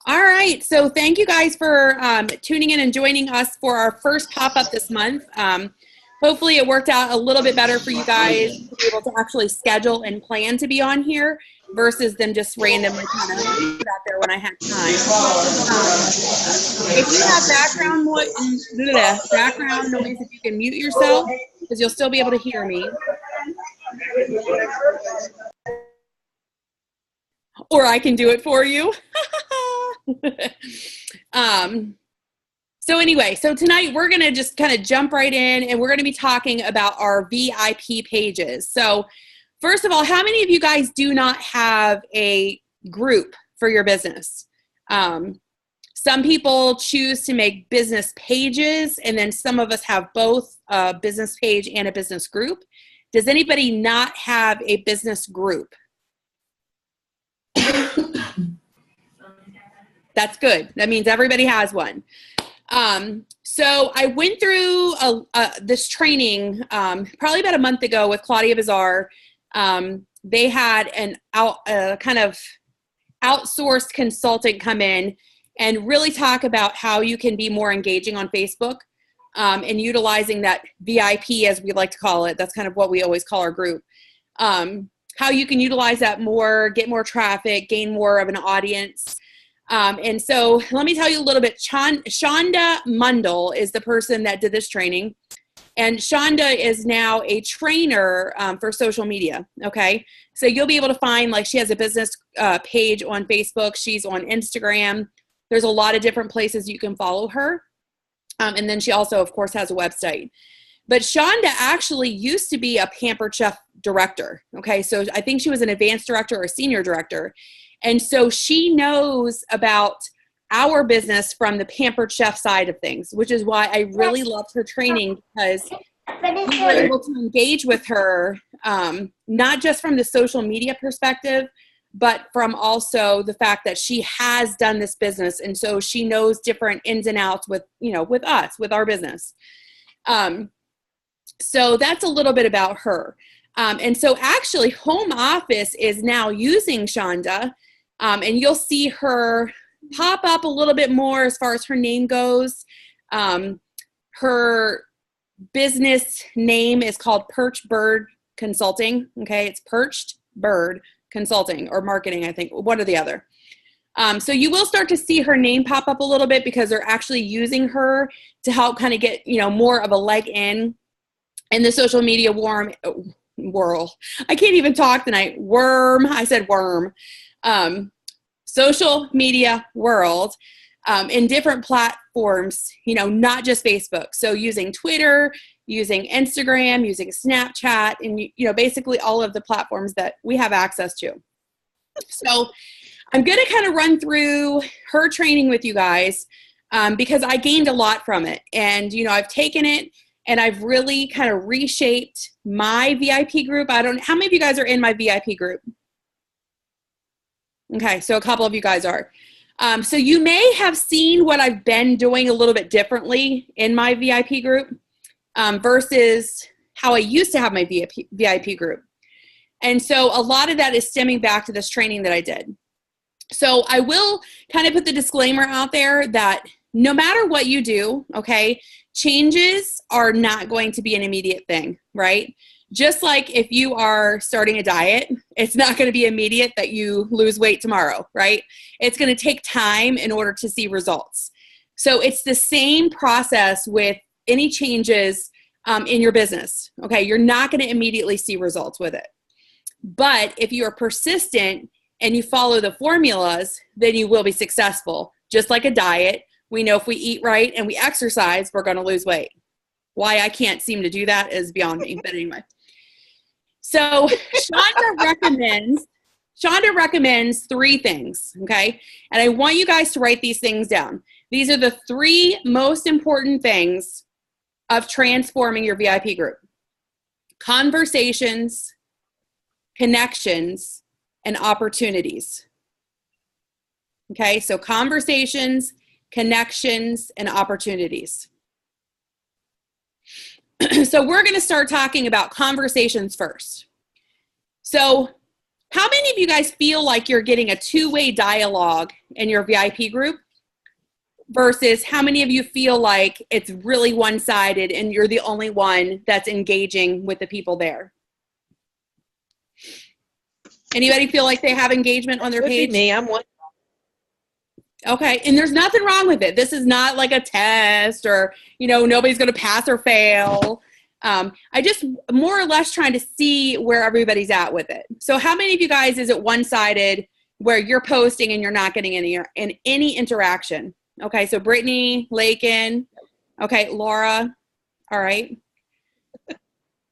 All right, so thank you guys for tuning in and joining us for our first pop-up this month. Hopefully it worked out a little bit better for you guys to be able to actually schedule and plan to be on here versus them just randomly kind of put out there when I had time. If you have background noise, if you can mute yourself, because you'll still be able to hear me. Or I can do it for you. So anyway, so tonight we're going to just kind of jump right in and we're going to be talking about our VIP pages. So first of all, how many of you guys do not have a group for your business? Some people choose to make business pages, and then some of us have both a business page and a business group. Does anybody not have a business group? That's good. That means everybody has one. So I went through this training probably about a month ago with Claudia Bazaar. They had an kind of outsourced consultant come in and really talk about how you can be more engaging on Facebook and utilizing that VIP, as we like to call it. That's kind of what we always call our group. How you can utilize that more, get more traffic, gain more of an audience. And so let me tell you a little bit. Shonda Mundell is the person that did this training. And Shonda is now a trainer for social media, okay? So you'll be able to find, like, she has a business page on Facebook. She's on Instagram. There's a lot of different places you can follow her. And then she also, of course, has a website. But Shonda actually used to be a Pampered Chef director, okay? So I think she was an advanced director or a senior director. And so she knows about our business from the Pampered Chef side of things, which is why I really loved her training, because we were able to engage with her, not just from the social media perspective, but from also the fact that she has done this business. And so she knows different ins and outs with, with us, with our business. So that's a little bit about her. And so actually Home Office is now using Shonda, and you'll see her pop up a little bit more as far as her name goes. Her business name is called Perched Bird Consulting. Okay, it's Perched Bird Consulting or Marketing, I think, one or the other. So you will start to see her name pop up a little bit because they're actually using her to help kind of get, more of a leg in the social media world. I can't even talk tonight. I said worm. Social media world in different platforms, not just Facebook. So using Twitter, using Instagram, using Snapchat, and, basically all of the platforms that we have access to. So I'm going to kind of run through her training with you guys because I gained a lot from it. And, I've taken it and I've really kind of reshaped my VIP group. How many of you guys are in my VIP group? Okay, so a couple of you guys are. So you may have seen what I've been doing a little bit differently in my VIP group versus how I used to have my VIP group. And so a lot of that is stemming back to this training that I did. So I will kind of put the disclaimer out there that no matter what you do, okay, changes are not going to be an immediate thing, right? Just like if you are starting a diet, it's not going to be immediate that you lose weight tomorrow, right? It's going to take time in order to see results. So it's the same process with any changes in your business, okay? You're not going to immediately see results with it. But if you are persistent and you follow the formulas, then you will be successful. Just like a diet, we know if we eat right and we exercise, we're going to lose weight. Why I can't seem to do that is beyond me, but anyway. So Shonda recommends 3 things, okay? And I want you guys to write these things down. These are the 3 most important things of transforming your VIP group. Conversations, connections, and opportunities. Okay, so conversations, connections, and opportunities. So we're going to start talking about conversations first. So How many of you guys feel like you're getting a two-way dialogue in your VIP group versus how many of you feel like it's really one-sided and you're the only one that's engaging with the people there? Anybody feel like they have engagement on their page? Me, I'm one. Okay, and there's nothing wrong with it. This is not like a test or, nobody's going to pass or fail. I just more or less trying to see where everybody's at with it. So how many of you guys is it one-sided where you're posting and you're not getting any interaction? Okay, so Brittany, Lakin, okay, Laura, all right.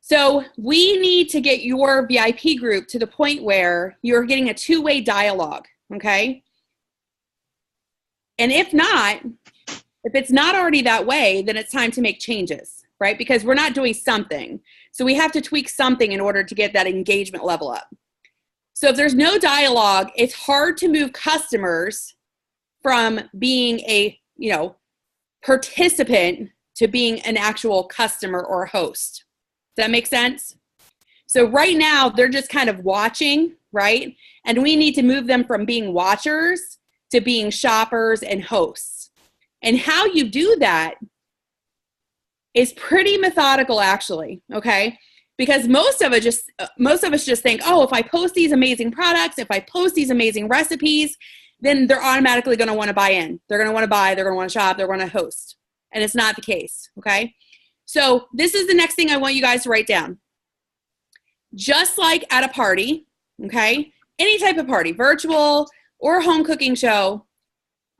So we need to get your VIP group to the point where you're getting a two-way dialogue, okay? And if it's not already that way, then it's time to make changes, right? Because we're not doing something. So we have to tweak something in order to get that engagement level up. So if there's no dialogue, it's hard to move customers from being a, participant to being an actual customer or host. Does that make sense? So right now, they're just kind of watching, right? And we need to move them from being watchers to being shoppers and hosts. And how you do that is pretty methodical, actually, okay? Because most of us just think, oh, if I post these amazing products, if I post these amazing recipes, then they're automatically going to want to buy in. They're going to want to buy, they're going to want to shop, they're going to host. And it's not the case, okay? So this is the next thing I want you guys to write down. Just like at a party, okay, any type of party, virtual or home cooking show,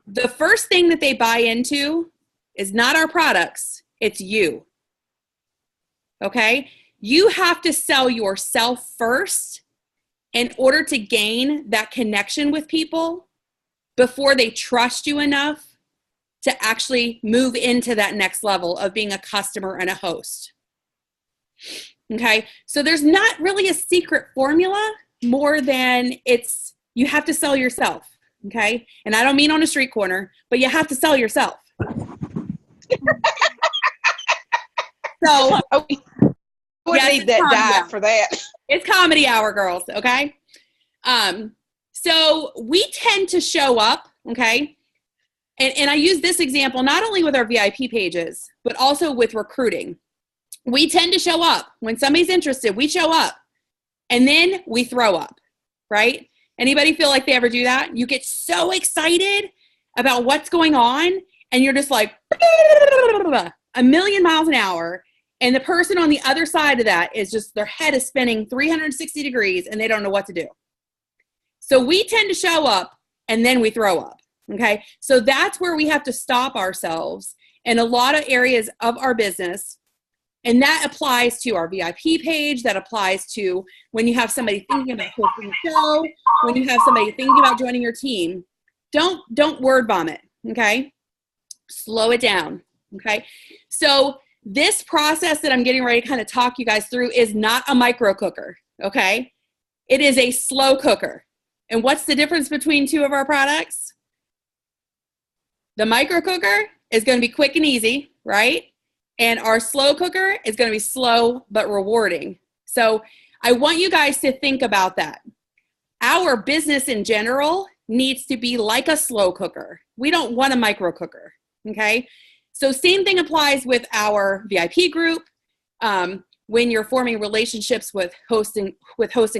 the first thing that they buy into is not our products, it's you, okay? You have to sell yourself first in order to gain that connection with people before they trust you enough to actually move into that next level of being a customer and a host. Okay, so there's not really a secret formula more than you have to sell yourself, okay? And I don't mean on a street corner, but you have to sell yourself. So we need that diet for that. It's comedy hour, girls, okay? So we tend to show up, okay? And I use this example not only with our VIP pages, but also with recruiting. We tend to show up. When somebody's interested, we show up. And then we throw up, right? Anybody feel like they ever do that? You get so excited about what's going on, and you're just like, a million miles an hour. And the person on the other side of that is just, their head is spinning 360 degrees, and they don't know what to do. So we tend to show up, and then we throw up. Okay, so that's where we have to stop ourselves in a lot of areas of our business. And that applies to our VIP page. That applies to when you have somebody thinking about hosting a show, when you have somebody thinking about joining your team. Don't word vomit, okay? Slow it down, okay? So this process that I'm getting ready to kind of talk you guys through is not a micro cooker, okay? It is a slow cooker. And what's the difference between two of our products? The micro cooker is going to be quick and easy, right? And our slow cooker is going to be slow but rewarding. So I want you guys to think about that. Our business in general needs to be like a slow cooker. We don't want a micro cooker, okay? So same thing applies with our VIP group. When you're forming relationships with hosting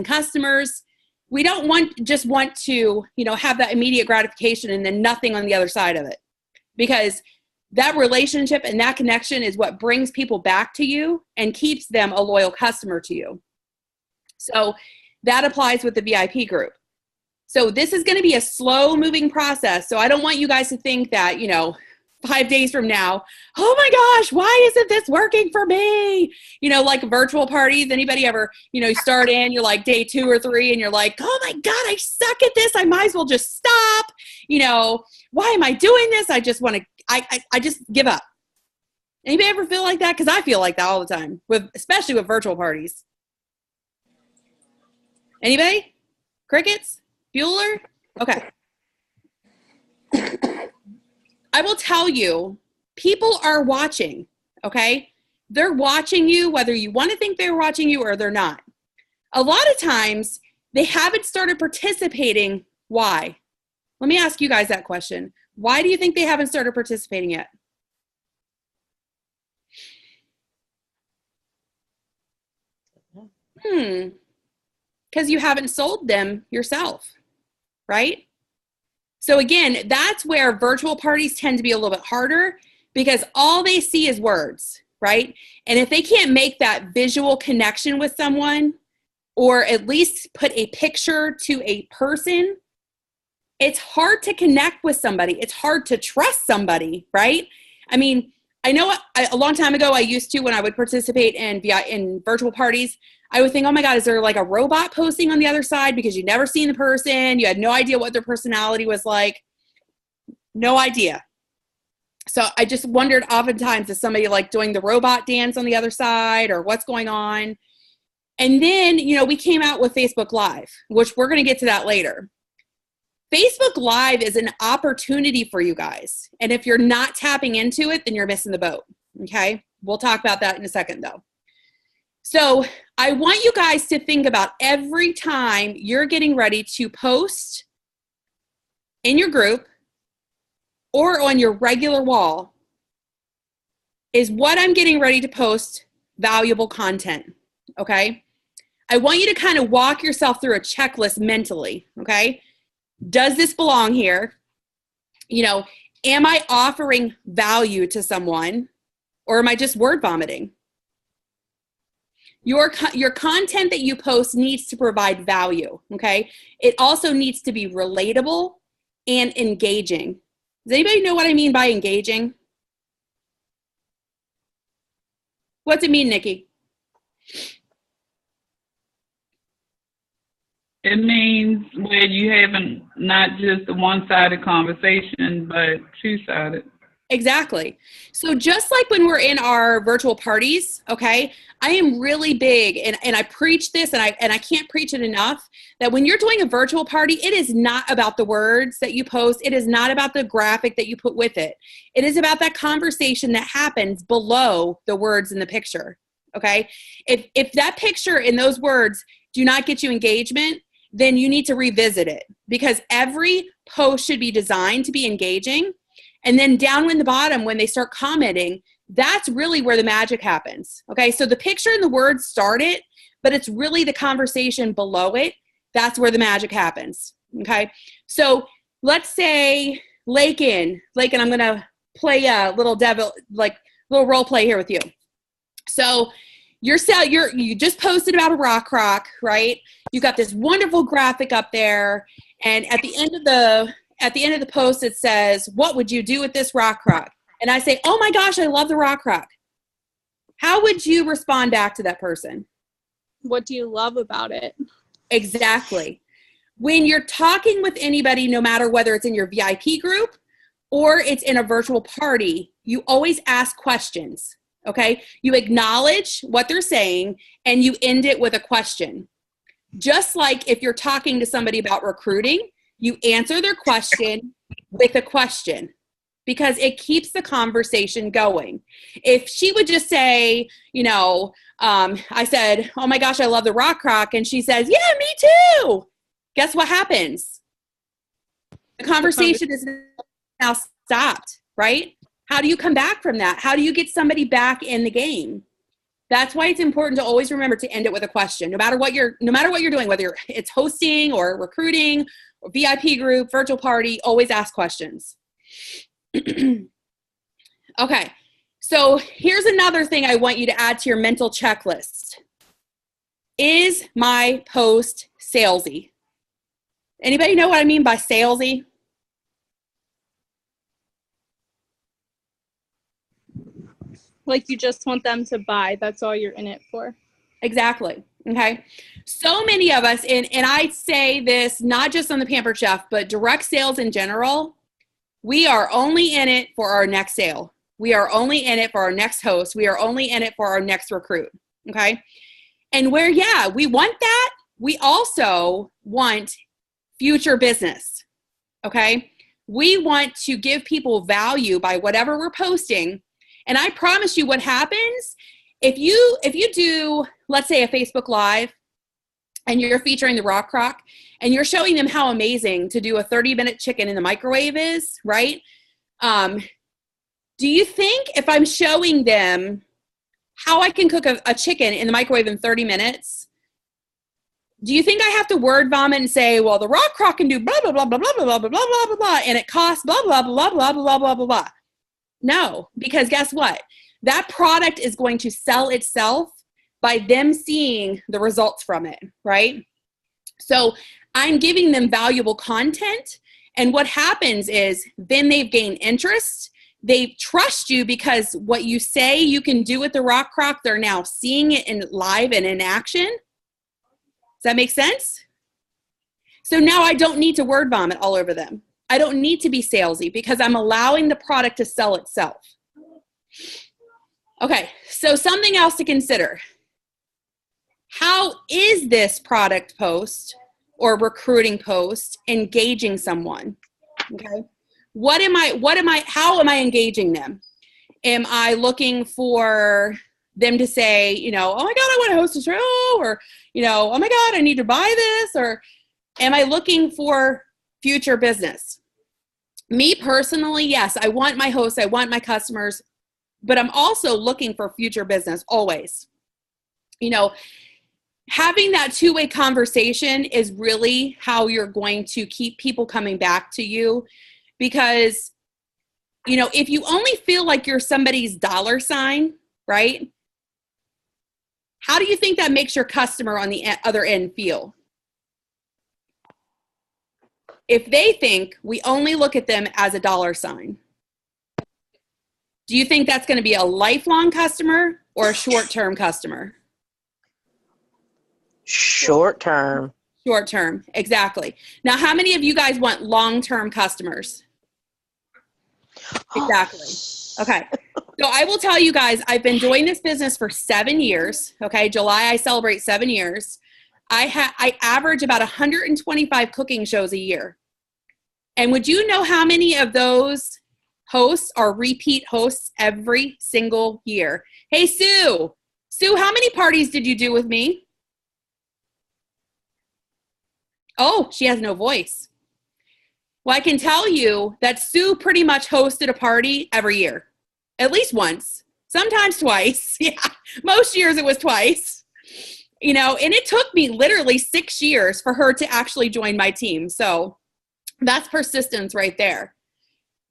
customers, we don't want to, have that immediate gratification and then nothing on the other side of it. Because that relationship and that connection is what brings people back to you and keeps them a loyal customer to you. So that applies with the VIP group. So this is going to be a slow moving process. So I don't want you guys to think that, 5 days from now, oh my gosh, why isn't this working for me? Like virtual parties, anybody ever, you start in, you're like day 2 or 3 and you're like, oh my God, I suck at this. I might as well just stop. Why am I doing this? I just want to, I just give up. Anybody ever feel like that? Because I feel like that all the time, especially with virtual parties. Anybody? Crickets? Bueller? Okay. I will tell you, people are watching, okay? They're watching you, whether you want to think they're watching you or they're not. A lot of times, they haven't started participating. Why? Let me ask you guys that question. Why do you think they haven't started participating yet? Because you haven't sold them yourself, right? So again, that's where virtual parties tend to be a little bit harder because all they see is words, right? And if they can't make that visual connection with someone or at least put a picture to a person, it's hard to connect with somebody. It's hard to trust somebody, right? I mean, I know a long time ago, I used to, when I would participate in virtual parties, I would think, oh my God, is there like a robot posting on the other side? Because you'd never seen the person. You had no idea what their personality was like. No idea. So I just wondered oftentimes, is somebody like doing the robot dance on the other side or what's going on? And then, you know, we came out with Facebook Live, which we're going to get to that later. Facebook Live is an opportunity for you guys. And if you're not tapping into it, then you're missing the boat. Okay. We'll talk about that in a second though. So I want you guys to think about every time you're getting ready to post in your group or on your regular wall, is what I'm getting ready to post valuable content. Okay. I want you to kind of walk yourself through a checklist mentally. Okay. Does this belong here? You know, am I offering value to someone or am I just word vomiting? Your content that you post needs to provide value, okay? It also needs to be relatable and engaging. Does anybody know what I mean by engaging? What's it mean, Nikki? It means where you having not just a one-sided conversation, but two-sided. Exactly. So just like when we're in our virtual parties, okay, I am really big, and I preach this, and I can't preach it enough, that when you're doing a virtual party, it is not about the words that you post. It is not about the graphic that you put with it. It is about that conversation that happens below the words in the picture, okay? If that picture and those words do not get you engagement, then you need to revisit it, because every post should be designed to be engaging. And then down in the bottom, when they start commenting, that's really where the magic happens. Okay, so the picture and the words start it, but it's really the conversation below it. That's where the magic happens. Okay, so let's say Lakin, I'm gonna play a little little role play here with you. So you just posted about a rock, right? You got this wonderful graphic up there, and at the end of the post, it says, what would you do with this rock? And I say, oh my gosh, I love the rock. How would you respond back to that person? What do you love about it? Exactly. When you're talking with anybody, no matter whether it's in your VIP group or it's in a virtual party, you always ask questions, okay? You acknowledge what they're saying and you end it with a question. Just like if you're talking to somebody about recruiting, you answer their question with a question, because it keeps the conversation going. If she would just say, I said, oh my gosh, I love the rock, and she says, yeah, me too. Guess what happens? The conversation is now stopped, right? How do you come back from that? How do you get somebody back in the game? That's why it's important to always remember to end it with a question. No matter what you're doing, whether it's hosting or recruiting or VIP group, virtual party, always ask questions. Okay, so here's another thing I want you to add to your mental checklist. Is my post salesy? Anybody know what I mean by salesy? Like you just want them to buy. That's all you're in it for. Exactly. Okay. So many of us, and I say this not just on the Pampered Chef, but direct sales in general, we are only in it for our next sale. We are only in it for our next host. We are only in it for our next recruit. Okay. And we want that. We also want future business. Okay. We want to give people value by whatever we're posting. And I promise you what happens if you do, let's say, a Facebook Live, and you're featuring the Rock Crock, and you're showing them how amazing to do a 30-minute chicken in the microwave is, right? Do you think if I'm showing them how I can cook a chicken in the microwave in 30 minutes, do you think I have to word vomit and say, well, the Rock Crock can do blah, blah, blah, blah, blah, blah, blah, blah, blah, blah, blah, and it costs blah, blah, blah, blah, blah, blah, blah, blah. No, because guess what? That product is going to sell itself by them seeing the results from it, right? So I'm giving them valuable content, and what happens is then they've gained interest. They trust you because what you say you can do with the Rock Crock, they're now seeing it in live and in action. Does that make sense? So now I don't need to word vomit all over them. I don't need to be salesy because I'm allowing the product to sell itself. Okay, so something else to consider. How is this product post or recruiting post engaging someone? Okay. How am I engaging them? Am I looking for them to say, you know, oh my God, I want to host a show, or, you know, oh my God, I need to buy this, or am I looking for future business? Me personally, yes, I want my hosts, I want my customers, but I'm also looking for future business always. You know, having that two-way conversation is really how you're going to keep people coming back to you, because, you know, if you only feel like you're somebody's dollar sign, right? How do you think that makes your customer on the other end feel? If they think we only look at them as a dollar sign, do you think that's going to be a lifelong customer or a short-term customer? Short term. Short term, exactly. Now, how many of you guys want long-term customers? Exactly. Okay. So I will tell you guys, I've been doing this business for 7 years. Okay. July, I celebrate 7 years. I average about 125 cooking shows a year. And would you know how many of those hosts are repeat hosts every single year? Hey, Sue. Sue, how many parties did you do with me? Oh, she has no voice. Well, I can tell you that Sue pretty much hosted a party every year, at least once, sometimes twice. Yeah, most years it was twice. You know, and it took me literally 6 years for her to actually join my team. So that's persistence right there.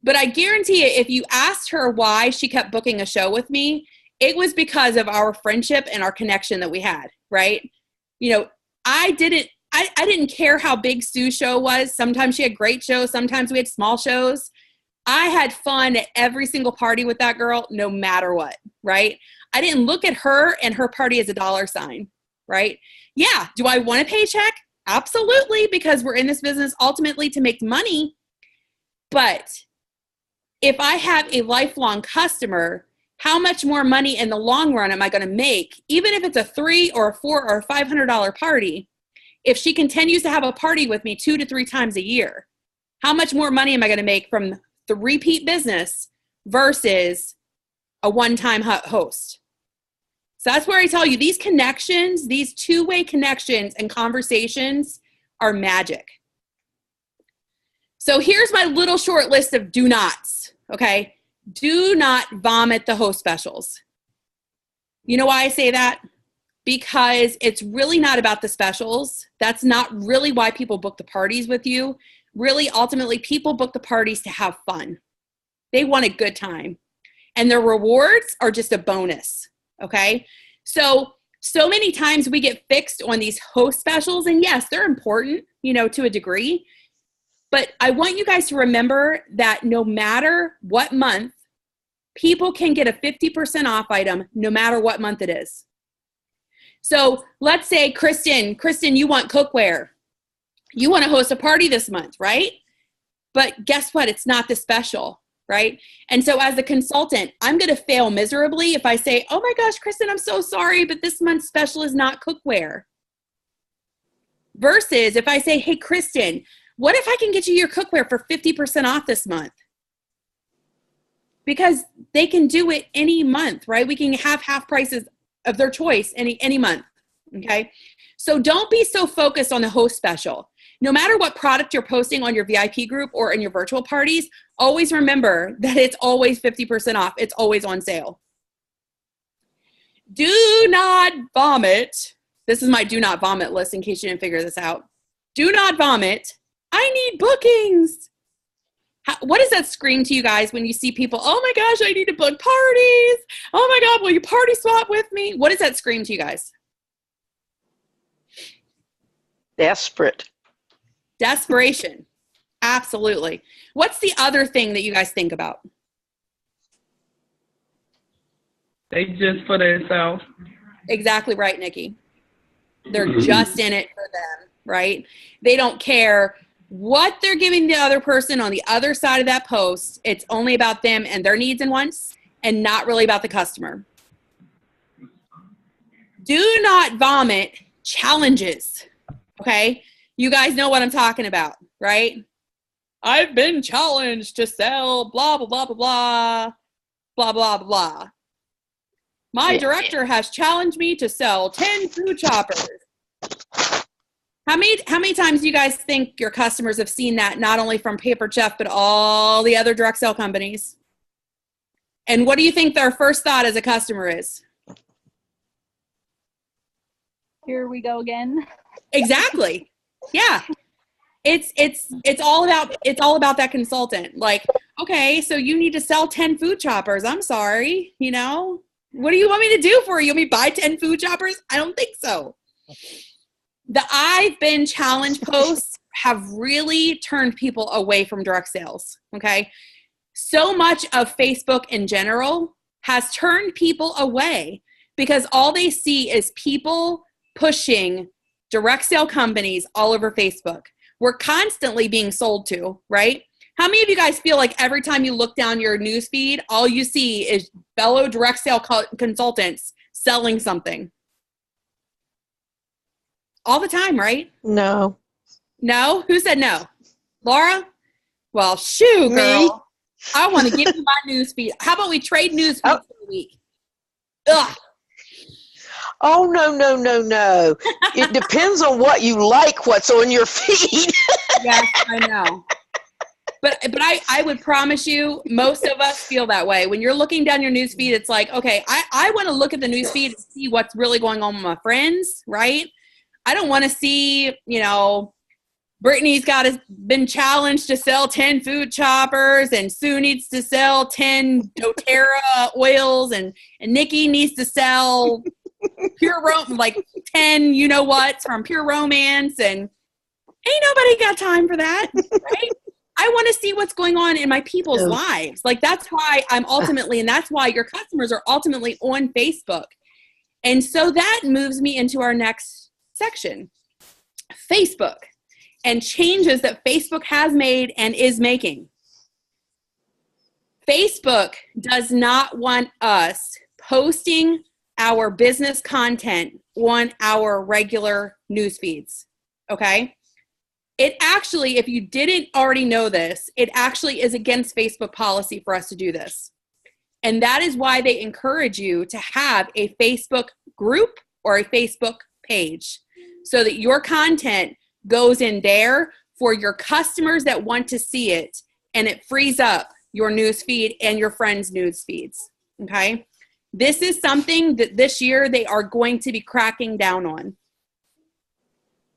But I guarantee you, if you asked her why she kept booking a show with me, it was because of our friendship and our connection that we had, right? You know, I didn't care how big Sue's show was. Sometimes she had great shows. Sometimes we had small shows. I had fun at every single party with that girl, no matter what, right? I didn't look at her and her party as a dollar sign, right? Yeah. Do I want a paycheck? Absolutely, because we're in this business ultimately to make money. But if I have a lifelong customer, how much more money in the long run am I going to make, even if it's a $300 or a $400 or a $500 party? If she continues to have a party with me 2 to 3 times a year, how much more money am I going to make from the repeat business versus a one-time host? So that's where I tell you these connections, these two-way connections and conversations are magic. So here's my little short list of do nots, okay? Do not vomit the host specials. You know why I say that? Because it's really not about the specials. That's not really why people book the parties with you. Really, ultimately, people book the parties to have fun. They want a good time. And their rewards are just a bonus, okay? So many times we get fixed on these host specials. And yes, they're important, you know, to a degree. But I want you guys to remember that no matter what month, people can get a 50% off item no matter what month it is. So let's say, Kristen, you want cookware. You want to host a party this month, right? But guess what? It's not the special, right? And so as a consultant, I'm going to fail miserably if I say, oh my gosh, Kristen, I'm so sorry, but this month's special is not cookware. Versus if I say, hey, Kristen, what if I can get you your cookware for 50% off this month? Because they can do it any month, right? We can have half prices of their choice any month, okay? So don't be so focused on the host special. No matter what product you're posting on your VIP group or in your virtual parties, always remember that it's always 50% off. It's always on sale. Do not vomit. This is my do not vomit list in case you didn't figure this out. Do not vomit. I need bookings. What does that scream to you guys when you see people, oh my gosh, I need to book parties. Oh my God, will you party swap with me? What does that scream to you guys? Desperate. Desperation. Absolutely. What's the other thing that you guys think about? They just for themselves. Exactly right, Nikki. They're just in it for them, right? They don't care what they're giving the other person on the other side of that post. It's only about them and their needs and wants and not really about the customer. Do not vomit challenges, okay? You guys know what I'm talking about, right? I've been challenged to sell blah, blah, blah, blah, blah, blah, blah, blah. My director has challenged me to sell 10 food choppers. How many times do you guys think your customers have seen that, not only from Paper Chef, but all the other direct sale companies? And what do you think their first thought as a customer is? Here we go again. Exactly. Yeah. It's all about that consultant. Like, okay, so you need to sell 10 food choppers. I'm sorry, you know? What do you want me to do for you? You want me to buy 10 food choppers? I don't think so. The I've been challenged posts have really turned people away from direct sales, okay? So much of Facebook in general has turned people away because all they see is people pushing direct sale companies all over Facebook. We're constantly being sold to, right? How many of you guys feel like every time you look down your news feed, all you see is fellow direct sale consultants selling something? All the time, right? No. No? Who said no? Laura? Well, shoo, girl. Me? I want to give you my news feed. How about we trade news feeds for a week? Ugh. Oh, no. It depends on what you like, what's on your feed. Yes, I know. But I would promise you, most of us feel that way. When you're looking down your news feed, it's like, okay, I want to look at the news feed and see what's really going on with my friends, right? I don't want to see, you know, Brittany's been challenged to sell 10 food choppers, and Sue needs to sell 10 doTERRA oils, and Nikki needs to sell like 10 you know what from Pure Romance, and ain't nobody got time for that, right? I want to see what's going on in my people's lives. Like, that's why I'm ultimately, and that's why your customers are ultimately on Facebook. And so that moves me into our next section, Facebook, and changes that Facebook has made and is making. Facebook does not want us posting our business content on our regular news feeds, okay? It actually, if you didn't already know this, it actually is against Facebook policy for us to do this. And that is why they encourage you to have a Facebook group or a Facebook page so that your content goes in there for your customers that want to see it, and it frees up your news feed and your friends' news feeds, okay? This is something that this year they are going to be cracking down on.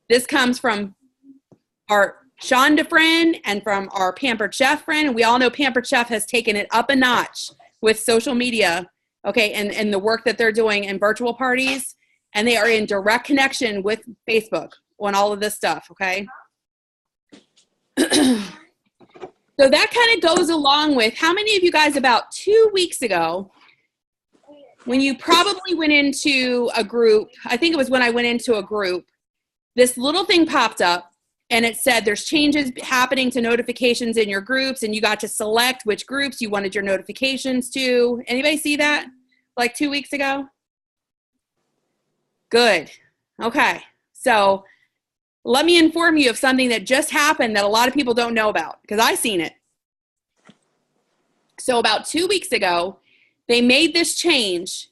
This comes from our Shonda friend and from our Pampered Chef friend. And we all know Pampered Chef has taken it up a notch with social media, okay, and the work that they're doing in virtual parties. And they are in direct connection with Facebook on all of this stuff, okay? So that kind of goes along with, how many of you guys about 2 weeks ago, when you probably went into a group, I think it was when I went into a group, this little thing popped up and it said there's changes happening to notifications in your groups, and you got to select which groups you wanted your notifications to. Anybody see that like 2 weeks ago? Good. Okay. So let me inform you of something that just happened that a lot of people don't know about, because I seen it. So about 2 weeks ago, they made this change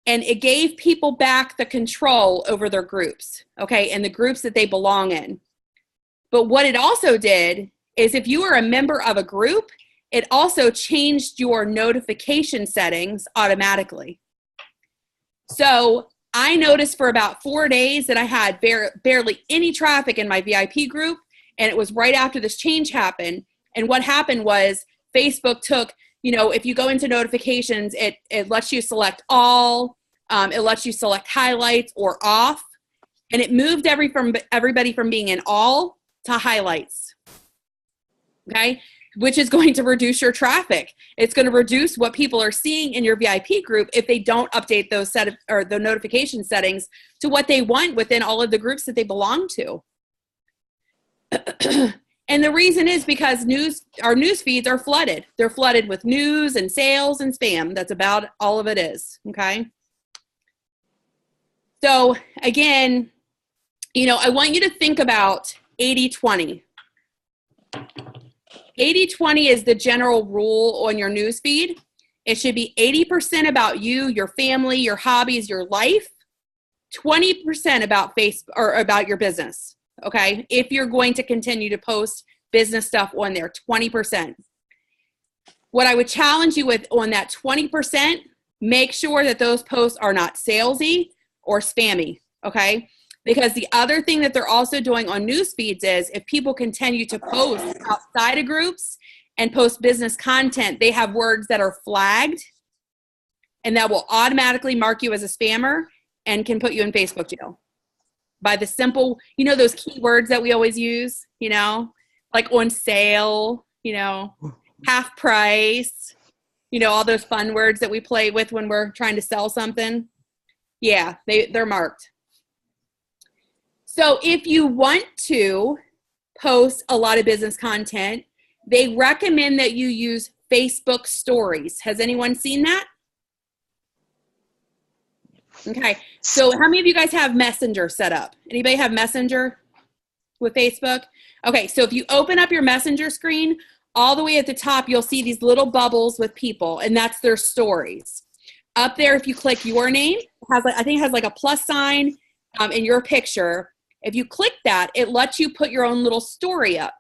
and it gave people back the control over their groups, okay, and the groups that they belong in. But what it also did is if you were a member of a group, it also changed your notification settings automatically. So I noticed for about 4 days that I had barely any traffic in my VIP group, and it was right after this change happened. And what happened was Facebook took, if you go into notifications, it lets you select all, it lets you select highlights or off, and it moved everybody from being in all to highlights, okay? Which is going to reduce your traffic. It's going to reduce what people are seeing in your VIP group if they don't update those the notification settings to what they want within all of the groups that they belong to. And the reason is because our news feeds are flooded. They're flooded with news and sales and spam. That's about all of it is, okay? So again, I want you to think about 80-20. 80-20 is the general rule on your news feed. It should be 80% about you, your family, your hobbies, your life, 20% about Facebook or about your business. Okay, if you're going to continue to post business stuff on there, 20%. What I would challenge you with on that 20%, make sure that those posts are not salesy or spammy, okay? Because the other thing that they're also doing on news feeds is if people continue to post outside of groups and post business content, they have words that are flagged, and that will automatically mark you as a spammer and can put you in Facebook jail. By the simple, those keywords that we always use, like on sale, half price, all those fun words that we play with when we're trying to sell something. Yeah, they're marked. So if you want to post a lot of business content, they recommend that you use Facebook stories. Has anyone seen that? Okay, so how many of you guys have Messenger set up? Anybody have Messenger with Facebook? Okay, so if you open up your Messenger screen, all the way at the top, you'll see these little bubbles with people, and that's their stories. Up there, if you click your name, I think it has like a plus sign in your picture. If you click that, it lets you put your own little story up.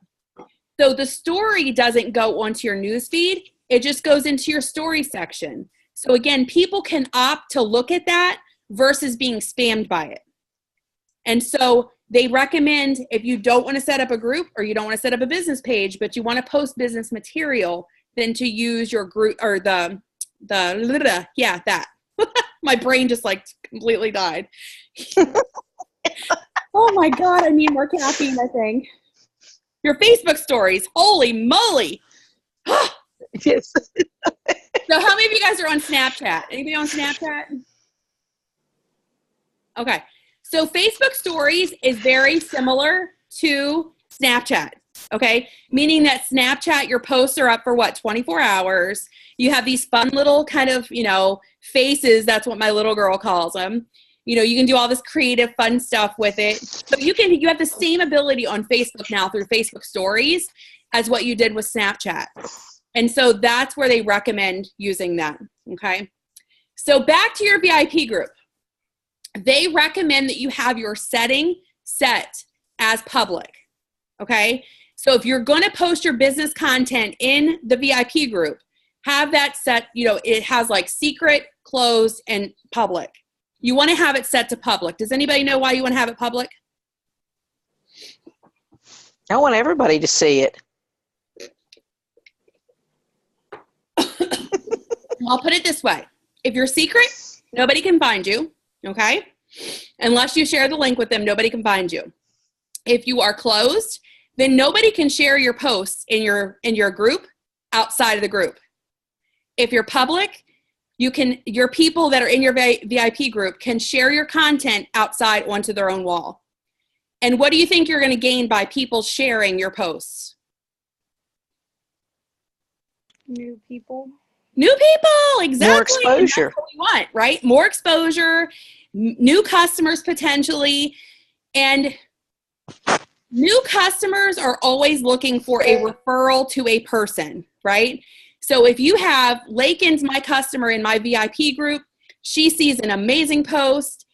So the story doesn't go onto your news feed, it just goes into your story section. So again, people can opt to look at that versus being spammed by it. And so they recommend if you don't want to set up a group or you don't want to set up a business page, but you want to post business material, then to use your group or that. My brain just like completely died. Oh my God, I need more caffeine, I think. Your Facebook stories, holy moly. Yes. So how many of you guys are on Snapchat? Anybody on Snapchat? Okay. So Facebook stories is very similar to Snapchat. Okay. Meaning that Snapchat, your posts are up for what, 24 hours. You have these fun little kind of, faces. That's what my little girl calls them. You can do all this creative, fun stuff with it. So you have the same ability on Facebook now through Facebook stories as what you did with Snapchat. And so that's where they recommend using that, okay? So back to your VIP group. They recommend that you have your setting set as public, okay? So if you're gonna post your business content in the VIP group, have that set, it has like secret, closed, and public. You wanna have it set to public. Does anybody know why you wanna have it public? I want everybody to see it. I'll put it this way. If you're secret, nobody can find you, okay? Unless you share the link with them, nobody can find you. If you are closed, then nobody can share your posts in your group outside of the group. If you're public, your people that are in your VIP group can share your content outside onto their own wall. And what do you think you're going to gain by people sharing your posts? New people. New people, exactly. More exposure. That's what we want, right? More exposure, new customers potentially, and new customers are always looking for a referral to a person, right? So if you have Lakin's my customer in my VIP group, she sees an amazing post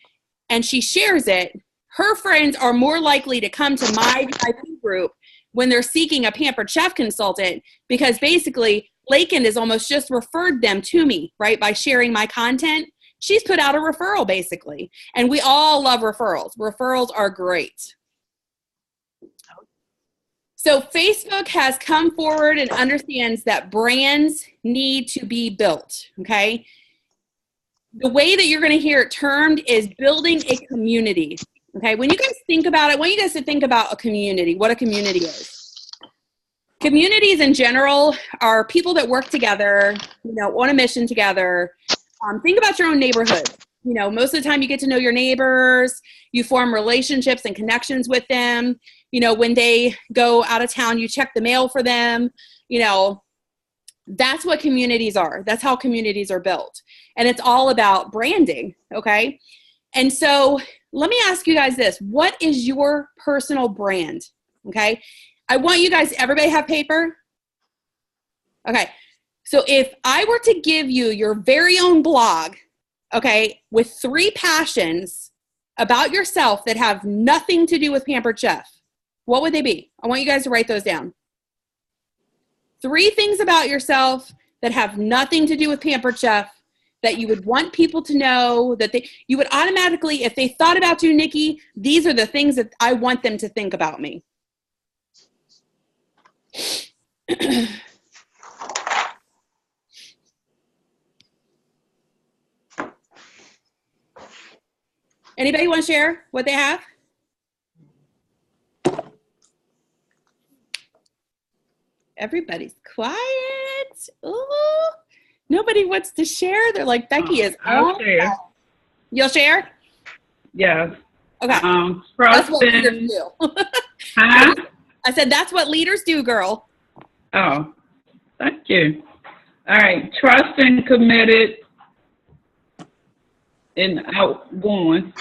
and she shares it, her friends are more likely to come to my VIP group when they're seeking a Pampered Chef consultant, because basically Lakin has almost just referred them to me, right? By sharing my content. She's put out a referral basically. And we all love referrals. Referrals are great. So Facebook has come forward and understands that brands need to be built, okay? The way that you're going to hear it termed is building a community, okay? When you guys think about it, I want you guys to think about a community, what a community is. Communities in general are people that work together, you know, on a mission together. Think about your own neighborhood. You know, most of the time you get to know your neighbors, you form relationships and connections with them. You know, when they go out of town, you check the mail for them. You know, that's what communities are. That's how communities are built. And it's all about branding, okay? And so let me ask you guys this. What is your personal brand, okay? I want you guys, everybody have paper? Okay, so if I were to give you your very own blog, okay, with 3 passions about yourself that have nothing to do with Pampered Chef, what would they be? I want you guys to write those down. 3 things about yourself that have nothing to do with Pampered Chef that you would want people to know, that you would automatically, if they thought about you, Nikki, these are the things that I want them to think about me. Anybody want to share what they have? Everybody's quiet. Ooh, nobody wants to share. They're like, Becky is I'll share. You'll share? Yes. Okay. That's what leaders do. Huh? I said, that's what leaders do, girl. Oh, thank you. All right. Trust and committed and outgoing.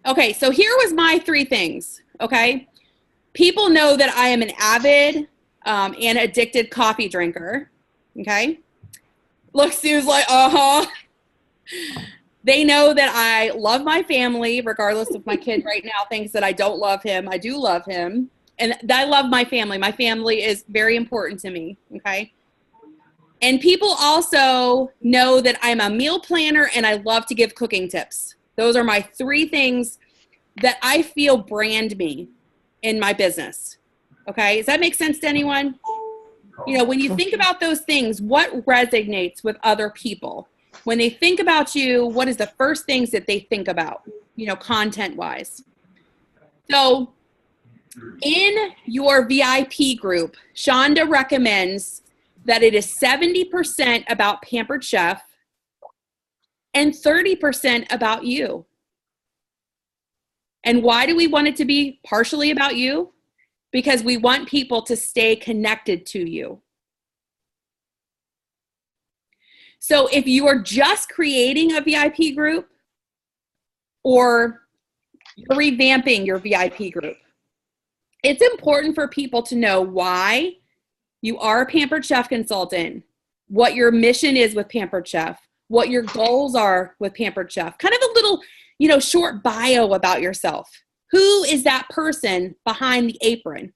Okay, so here was my 3 things, okay? People know that I am an avid and addicted coffee drinker, okay? Look, Sue's like, uh-huh. They know that I love my family, regardless of my kid right now thinks that I don't love him. I do love him. And I love my family. My family is very important to me, okay? And people also know that I'm a meal planner and I love to give cooking tips. Those are my 3 things that I feel brand me in my business, okay? Does that make sense to anyone? You know, when you think about those things, what resonates with other people? When they think about you, what is the first things that they think about, you know, content-wise? So in your VIP group, Shonda recommends that it is 70% about Pampered Chef and 30% about you. And why do we want it to be partially about you? Because we want people to stay connected to you. So if you are just creating a VIP group or you're revamping your VIP group, it's important for people to know why you are a Pampered Chef consultant, what your mission is with Pampered Chef, what your goals are with Pampered Chef, kind of a little, you know, short bio about yourself. Who is that person behind the apron?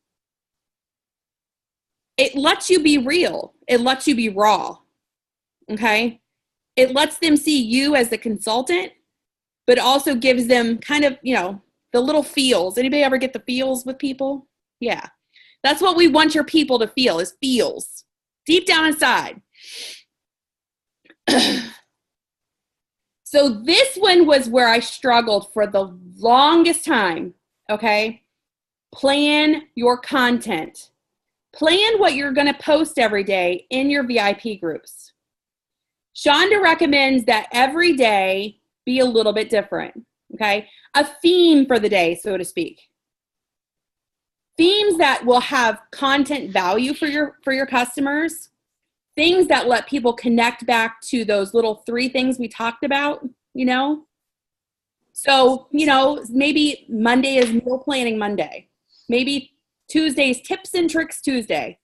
It lets you be real. It lets you be raw. Okay? It lets them see you as the consultant, but also gives them kind of, you know, the little feels. Anybody ever get the feels with people? Yeah. That's what we want your people to feel, is feels. Deep down inside. So this one was where I struggled for the longest time, okay? Plan your content. Plan what you're going to post every day in your VIP groups. Shonda recommends that every day be a little bit different, okay? A theme for the day, so to speak. Themes that will have content value for your customers. Things that let people connect back to those little 3 things we talked about, you know? So, you know, maybe Monday is Meal Planning Monday. Maybe Tuesday is Tips and Tricks Tuesday.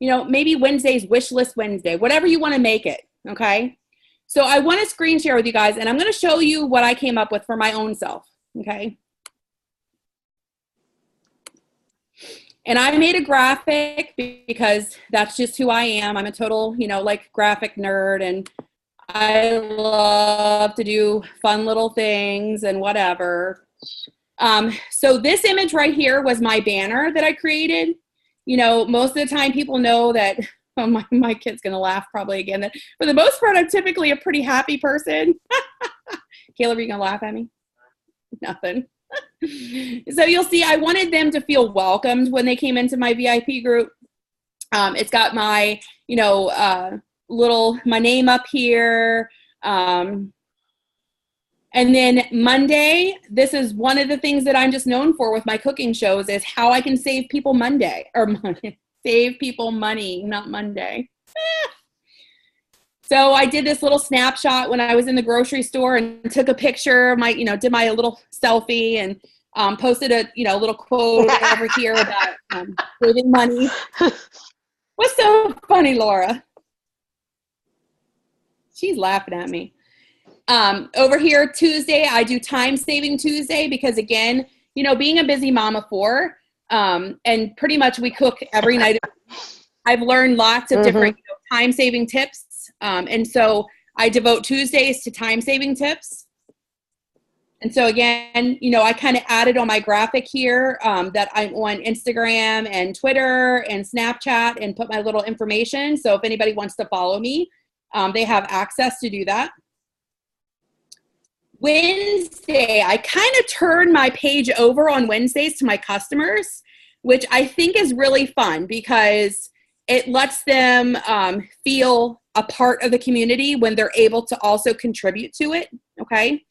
you know, maybe Wednesday's wish list Wednesday, whatever you want to make it. Okay. So I want to screen share with you guys, and I'm going to show you what I came up with for my own self. Okay. And I made a graphic because that's just who I am. I'm a total, you know, like graphic nerd, and I love to do fun little things and whatever. So this image right here was my banner that I created. You know, most of the time people know that, oh, my kid's going to laugh probably again, that for the most part, I'm typically a pretty happy person. Caleb, are you going to laugh at me? Nothing. So you'll see, I wanted them to feel welcomed when they came into my VIP group. It's got my, you know, my name up here. And then Monday, this is one of the things that I'm just known for with my cooking shows, is how I can save people save people money, not Monday. So I did this little snapshot when I was in the grocery store and took a picture of my, you know, did my little selfie and posted a, you know, little quote over here about saving money. What's so funny, Laura? She's laughing at me. Over here, Tuesday, I do Time Saving Tuesday because, again, you know, being a busy mom of 4, and pretty much we cook every night. I've learned lots of different, you know, time-saving tips. And so I devote Tuesdays to time-saving tips. And so, again, you know, I kind of added on my graphic here that I'm on Instagram and Twitter and Snapchat and put my little information. So if anybody wants to follow me, they have access to do that. Wednesday, I kind of turn my page over on Wednesdays to my customers, which I think is really fun because it lets them feel a part of the community when they're able to also contribute to it, okay?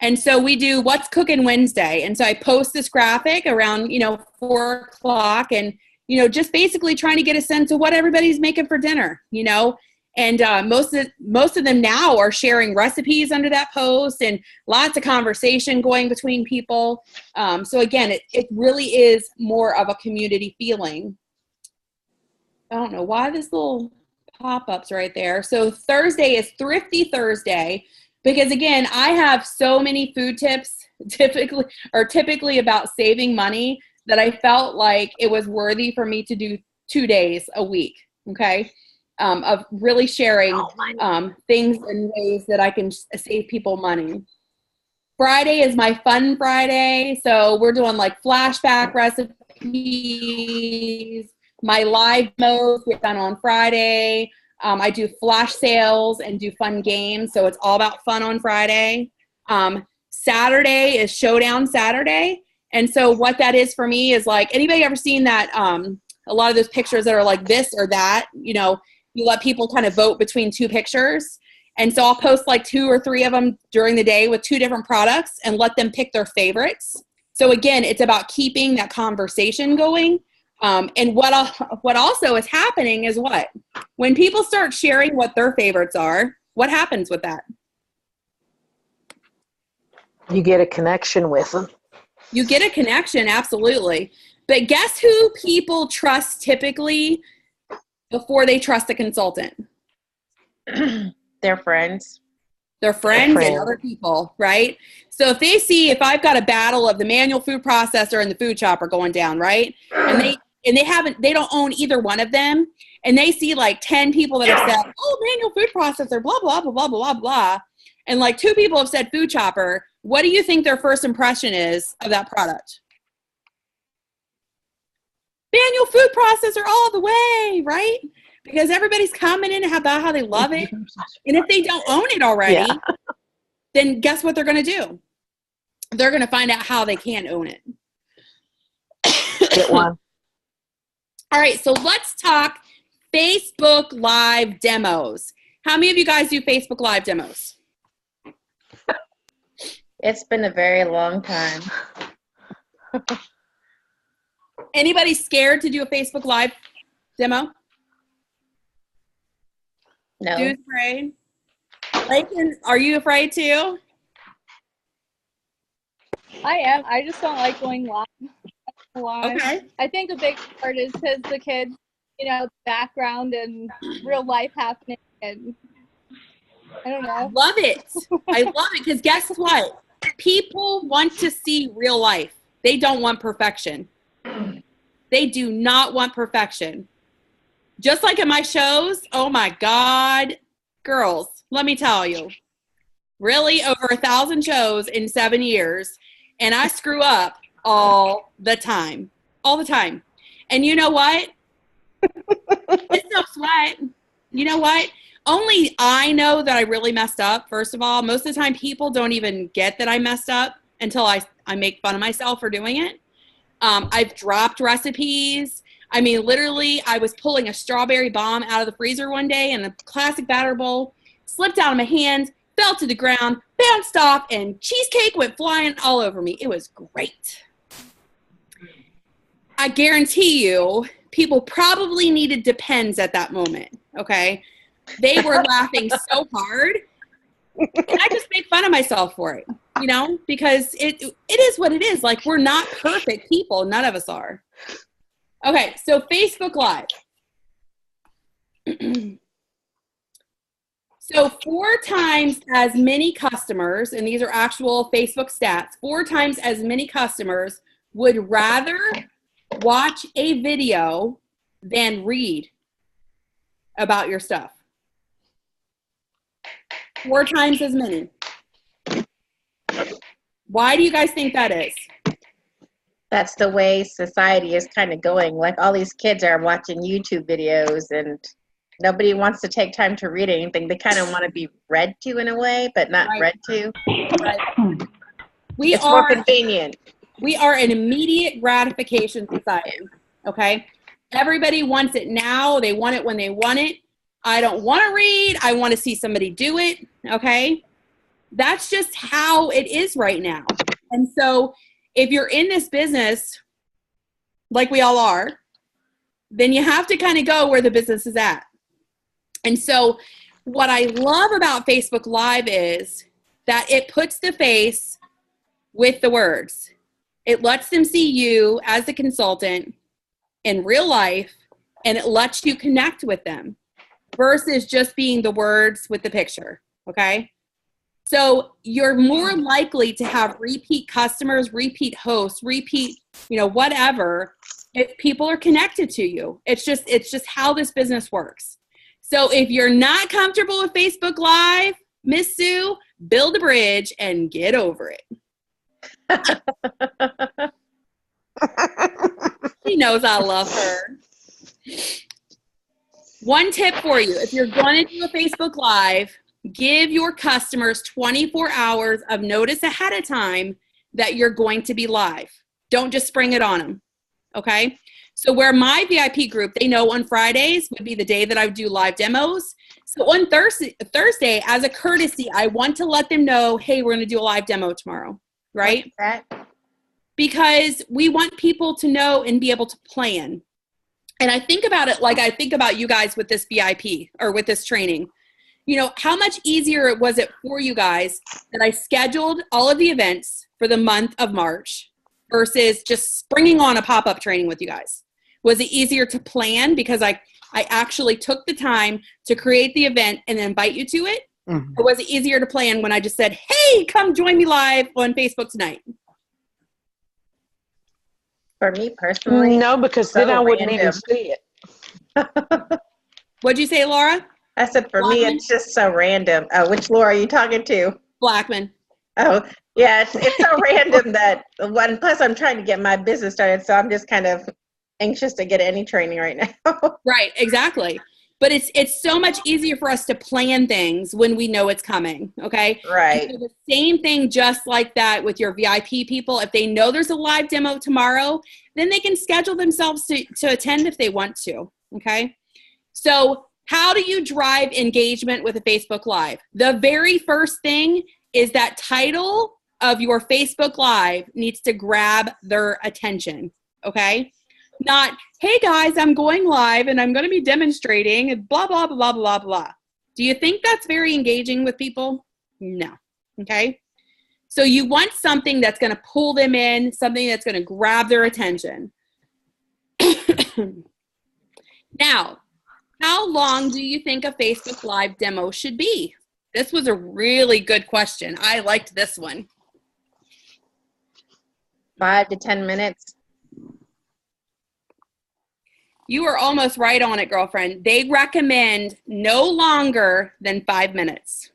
And so we do What's Cooking Wednesday. And so I post this graphic around, you know, 4 o'clock and, you know, just basically trying to get a sense of what everybody's making for dinner, you know? And most of them now are sharing recipes under that post and lots of conversation going between people. So again, it really is more of a community feeling. I don't know why this little pop-up's right there. So Thursday is Thrifty Thursday because, again, I have so many food tips typically about saving money that I felt like it was worthy for me to do 2 days a week, okay? Of really sharing things and ways that I can save people money. Friday is my fun Friday. So we're doing like flashback recipes, my live modes we've done on Friday. I do flash sales and do fun games. So it's all about fun on Friday. Saturday is Showdown Saturday. And so what that is for me is like, anybody ever seen that, a lot of those pictures that are like this or that, you know, you let people kind of vote between 2 pictures. And so I'll post like 2 or 3 of them during the day with 2 different products and let them pick their favorites. So again, it's about keeping that conversation going. And what also is happening is what? When people start sharing what their favorites are, what happens with that? You get a connection with them. You get a connection, absolutely. But guess who people trust typically before they trust a consultant? Their friends. Their friends and other people, right? So if I've got a battle of the manual food processor and the food chopper going down, right? And they don't own either one of them, and they see like 10 people that have said, oh, manual food processor, blah, blah, blah, blah, blah, blah, and like 2 people have said food chopper, what do you think their first impression is of that product? Manual food processor all the way, right? Because everybody's commenting about how they love it. And if they don't own it already, then guess what they're going to do? They're going to find out how they can own it. Get one. All right, so let's talk Facebook Live demos. How many of you guys do Facebook Live demos? It's been a very long time. Anybody scared to do a Facebook Live demo? No. Dude's afraid? Layton, are you afraid too? I am. I just don't like going live. Okay. I think a big part is because the kids background and real life happening, and I don't know. Love it. I love it because guess what? People want to see real life. They don't want perfection. They do not want perfection. Just like in my shows, oh my God, girls, let me tell you, really over 1,000 shows in 7 years, and I screw up all the time. And you know what? It's no sweat. You know what? Only I know that I really messed up, first of all. Most of the time, people don't even get that I messed up until I make fun of myself for doing it. I've dropped recipes. I mean, literally, I was pulling a strawberry bomb out of the freezer one day in a classic batter bowl, slipped out of my hands, fell to the ground, bounced off, and cheesecake went flying all over me. It was great. I guarantee you, people probably needed Depends at that moment, okay? They were laughing so hard, and I just make fun of myself for it, because it is what it is. Like, we're not perfect people. None of us are. Okay, so Facebook Live. So 4 times as many customers, and these are actual Facebook stats, 4 times as many customers would rather watch a video than read about your stuff. 4 times as many. Why do you guys think that is? That's the way society is kind of going. Like, all these kids are watching YouTube videos, and nobody wants to take time to read anything. They kind of want to be read to in a way, but not read to. Right. It's more convenient. We are an immediate gratification society, okay? Everybody wants it now. They want it when they want it. I don't want to read. I want to see somebody do it, okay? That's just how it is right now. And so if you're in this business, like we all are, then you have to kind of go where the business is at. And so what I love about Facebook Live is that it puts the face with the words. It lets them see you as a consultant in real life, and it lets you connect with them versus just being the words with the picture, okay? So you're more likely to have repeat customers, repeat hosts, repeat, whatever, if people are connected to you. It's just how this business works. So if you're not comfortable with Facebook Live, Miss Sue, build a bridge and get over it. She knows I love her. One tip for you, if you're going to do a Facebook Live, give your customers 24 hours of notice ahead of time that you're going to be live. Don't just spring it on them, okay? So where my VIP group, they know on Fridays would be the day that I would do live demos. So on Thursday, as a courtesy, I want to let them know, hey, we're going to do a live demo tomorrow, right? Because we want people to know and be able to plan. And I think about it like I think about you guys with this VIP or with this training. How much easier was it for you guys that I scheduled all of the events for the month of March versus just springing on a pop-up training with you guys? Was it easier to plan because I actually took the time to create the event and then invite you to it? Mm-hmm. Or was it easier to plan when I just said, hey, come join me live on Facebook tonight? For me personally, no, because then I wouldn't even see it. What'd you say, Laura? I said, for me, it's just so random. Which Laura are you talking to? Blackman. Oh, yeah, it's so random that plus I'm trying to get my business started, so I'm just kind of anxious to get any training right now. Right, exactly. But it's so much easier for us to plan things when we know it's coming, okay? Right. So the same thing just like that with your VIP people. If they know there's a live demo tomorrow, then they can schedule themselves to attend if they want to, okay? So how do you drive engagement with a Facebook Live? The very first thing is that title of your Facebook Live needs to grab their attention, okay? Not, hey guys, I'm going live and I'm going to be demonstrating and blah, blah, blah, blah, blah. Do you think that's very engaging with people? No, okay? So you want something that's going to pull them in, something that's going to grab their attention. Now, how long do you think a Facebook Live demo should be? This was a really good question. I liked this one. 5 to 10 minutes. You are almost right on it, girlfriend. They recommend no longer than 5 minutes.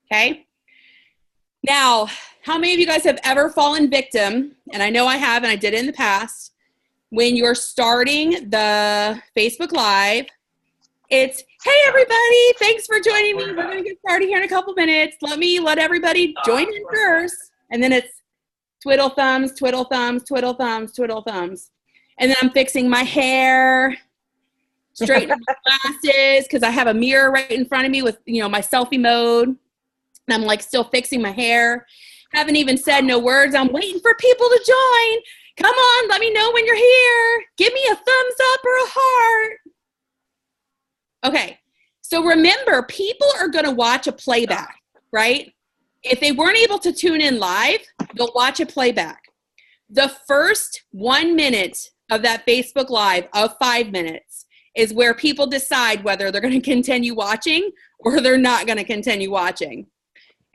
Okay? Now, how many of you guys have ever fallen victim, and I know I have, and I did it in the past, when you're starting the Facebook Live, it's, hey, everybody, thanks for joining me. We're going to get started here in a couple minutes. Let everybody join in first. And then it's twiddle thumbs, twiddle thumbs, twiddle thumbs, twiddle thumbs. And then I'm fixing my hair, straightening my glasses, because I have a mirror right in front of me with, my selfie mode. And I'm like still fixing my hair. Haven't even said no words. I'm waiting for people to join. Come on, let me know when you're here. Give me a thumbs up or a heart. Okay, so remember, people are going to watch a playback, right? If they weren't able to tune in live, they'll watch a playback. The first 1 minute of that Facebook Live of 5 minutes is where people decide whether they're going to continue watching or they're not going to continue watching.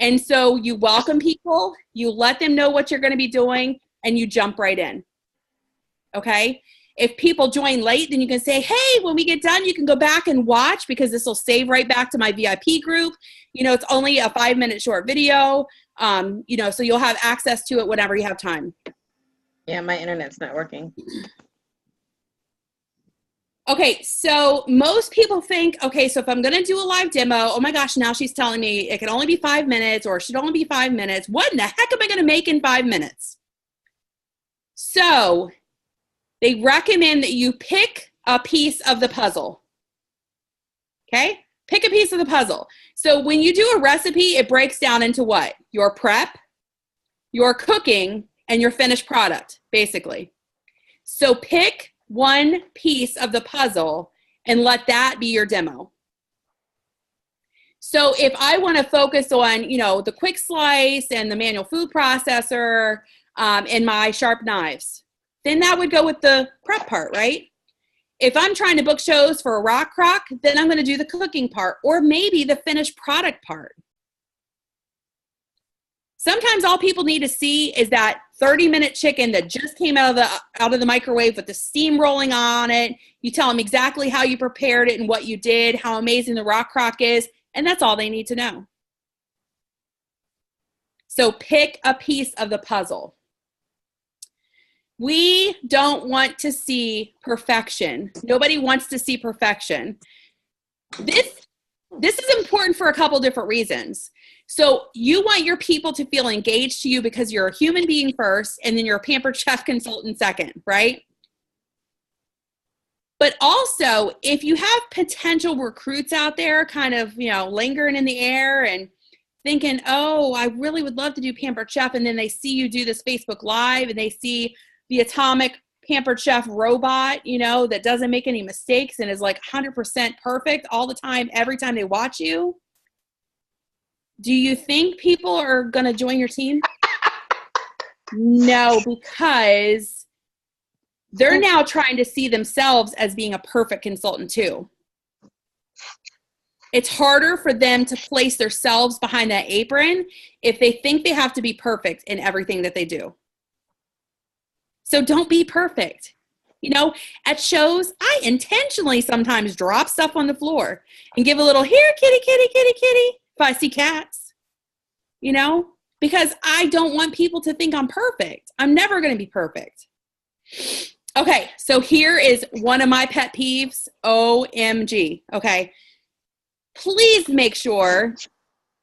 And so you welcome people, you let them know what you're going to be doing, and you jump right in. Okay? If people join late, then you can say, hey, when we get done, you can go back and watch because this will save right back to my VIP group. It's only a 5-minute short video, so you'll have access to it whenever you have time. Yeah, my internet's not working. Okay, so most people think, okay, so if I'm going to do a live demo, oh my gosh, now she's telling me it can only be 5 minutes or it should only be 5 minutes. What in the heck am I going to make in 5 minutes? So they recommend that you pick a piece of the puzzle. Okay? Pick a piece of the puzzle. So when you do a recipe, it breaks down into what? Your prep, your cooking, and your finished product, basically. So pick one piece of the puzzle and let that be your demo. So if I want to focus on, the quick slice and the manual food processor and my sharp knives, then that would go with the prep part, right? If I'm trying to book shows for a rock crock, then I'm going to do the cooking part or maybe the finished product part. Sometimes all people need to see is that 30-minute chicken that just came out of the microwave with the steam rolling on it. You tell them exactly how you prepared it and what you did, how amazing the rock crock is, and that's all they need to know. So pick a piece of the puzzle. We don't want to see perfection. Nobody wants to see perfection. This is important for a couple different reasons. So you want your people to feel engaged to you because you're a human being first, and then you're a pampered chef consultant second, right? But also, if you have potential recruits out there kind of, lingering in the air and thinking, oh, I really would love to do pampered chef, and then they see you do this Facebook Live and they see the atomic pampered chef robot, that doesn't make any mistakes and is like 100% perfect all the time, every time they watch you. Do you think people are going to join your team? No, because they're now trying to see themselves as being a perfect consultant too. It's harder for them to place themselves behind that apron if they think they have to be perfect in everything that they do. So don't be perfect. At shows, I intentionally sometimes drop stuff on the floor and give a little, here, kitty, kitty, kitty, kitty, if I see cats, because I don't want people to think I'm perfect. I'm never going to be perfect. Okay, so here is one of my pet peeves, OMG, okay? Please make sure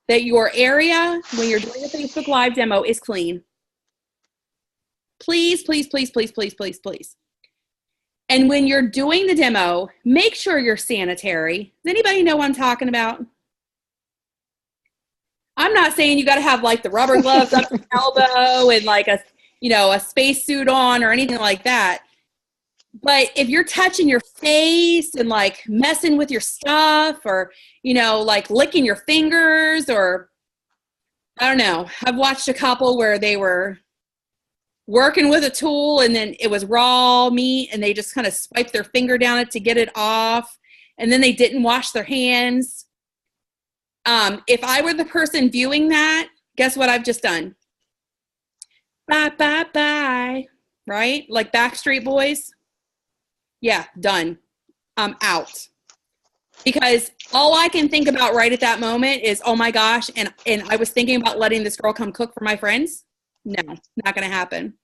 that your area, when you're doing a Facebook Live demo, is clean. Please, please, please, please, please, please, please. And when you're doing the demo, make sure you're sanitary. Does anybody know what I'm talking about? I'm not saying you got to have like the rubber gloves up to the elbow and like a space suit on or anything like that. But if you're touching your face and like messing with your stuff or, like licking your fingers or I don't know, I've watched a couple where they were working with a tool and then it was raw meat and they just kind of swiped their finger down it to get it off. And then they didn't wash their hands. If I were the person viewing that, guess what I've just done? Bye, bye, bye. Right? Like Backstreet Boys. Yeah, done. I'm out. Because all I can think about right at that moment is, oh my gosh, and I was thinking about letting this girl come cook for my friends. No, not going to happen.